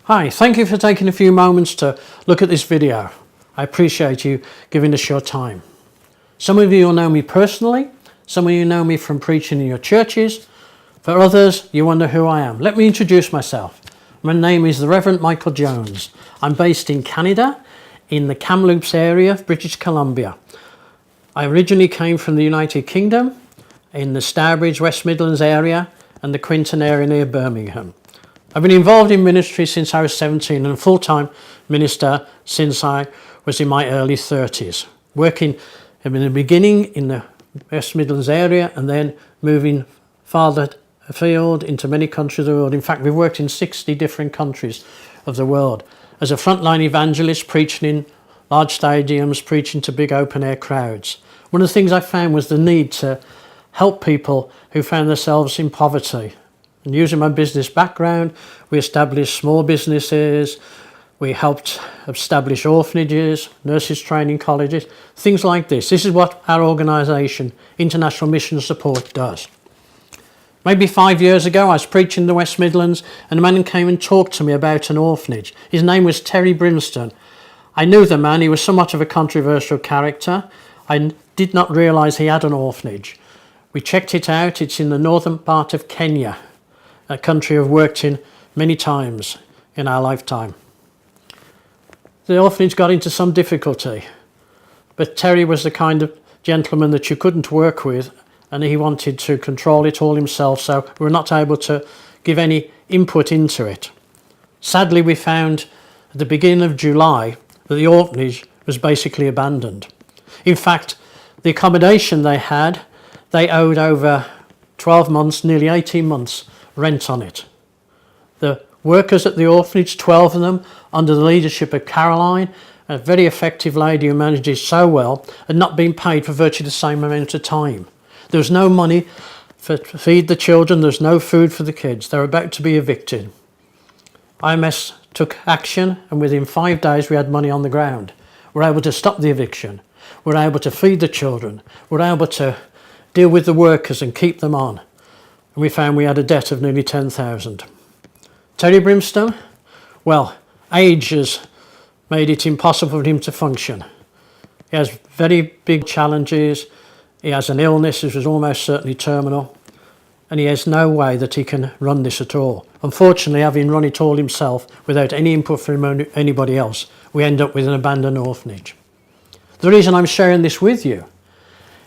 Hi, thank you for taking a few moments to look at this video. I appreciate you giving us your time. Some of you will know me personally, some of you know me from preaching in your churches. For others, you wonder who I am. Let me introduce myself. My name is the Reverend Michael Jones. I'm based in Canada, in the Kamloops area of British Columbia. I originally came from the United Kingdom, in the Stourbridge, West Midlands area, and the Quinton area near Birmingham. I've been involved in ministry since I was 17 and a full-time minister since I was in my early 30s, working in the beginning in the West Midlands area and then moving farther afield into many countries of the world. In fact, we've worked in 60 different countries of the world as a frontline evangelist, preaching in large stadiums, preaching to big open-air crowds. One of the things I found was the need to help people who found themselves in poverty. And using my business background, we established small businesses, we helped establish orphanages, nurses training colleges, things like this. This is what our organisation, International Mission Support, does. Maybe 5 years ago, I was preaching in the West Midlands and a man came and talked to me about an orphanage. His name was Terry Brimstone. I knew the man, he was somewhat of a controversial character. I did not realise he had an orphanage. We checked it out, it's in the northern part of Kenya, a country I've worked in many times in our lifetime. The orphanage got into some difficulty, but Terry was the kind of gentleman that you couldn't work with, and he wanted to control it all himself, so we were not able to give any input into it. Sadly, we found at the beginning of July that the orphanage was basically abandoned. In fact, the accommodation they had, they owed over 12 months, nearly 18 months rent on it. The workers at the orphanage, 12 of them, under the leadership of Caroline, a very effective lady who manages so well, had not been paid for virtually the same amount of time. There was no money to feed the children, there was no food for the kids. They were about to be evicted. IMS took action and within 5 days we had money on the ground. We were able to stop the eviction. We were able to feed the children. We were able to deal with the workers and keep them on. And we found we had a debt of nearly 10,000. Terry Brimstone, well, age has made it impossible for him to function. He has very big challenges. He has an illness which is almost certainly terminal, and he has no way that he can run this at all. Unfortunately, having run it all himself without any input from anybody else, we end up with an abandoned orphanage. The reason I'm sharing this with you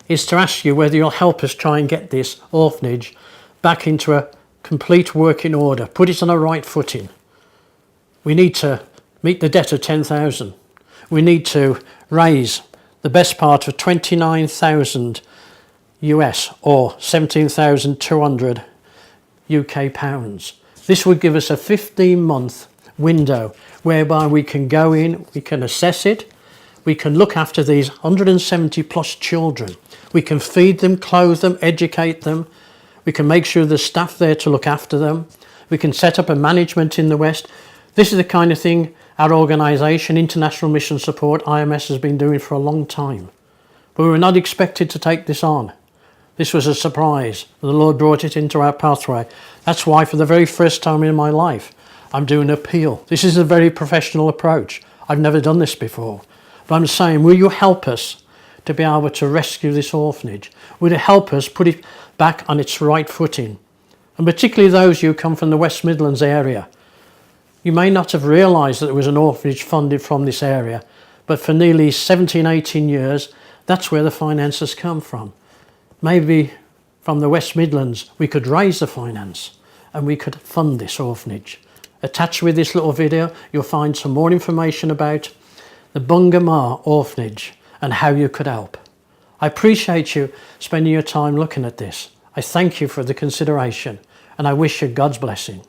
is to ask you whether you'll help us try and get this orphanage back into a complete working order, put it on a right footing. We need to meet the debt of 10,000. We need to raise the best part of 29,000 US or 17,200 UK pounds. This would give us a 15-month window whereby we can go in, we can assess it, we can look after these 170 plus children. We can feed them, clothe them, educate them. We can make sure there's staff there to look after them. We can set up a management in the West. This is the kind of thing our organisation, International Mission Support, IMS, has been doing for a long time. But we were not expected to take this on. This was a surprise. The Lord brought it into our pathway. That's why for the very first time in my life, I'm doing an appeal. This is a very professional approach. I've never done this before. But I'm saying, will you help us to be able to rescue this orphanage? Will you help us put it back on its right footing? And particularly those who come from the West Midlands area. You may not have realised that there was an orphanage funded from this area, but for nearly 17, 18 years, that's where the finances come from. Maybe from the West Midlands, we could raise the finance and we could fund this orphanage. Attached with this little video, you'll find some more information about the Bungoma Orphanage and how you could help. I appreciate you spending your time looking at this. I thank you for the consideration and I wish you God's blessing.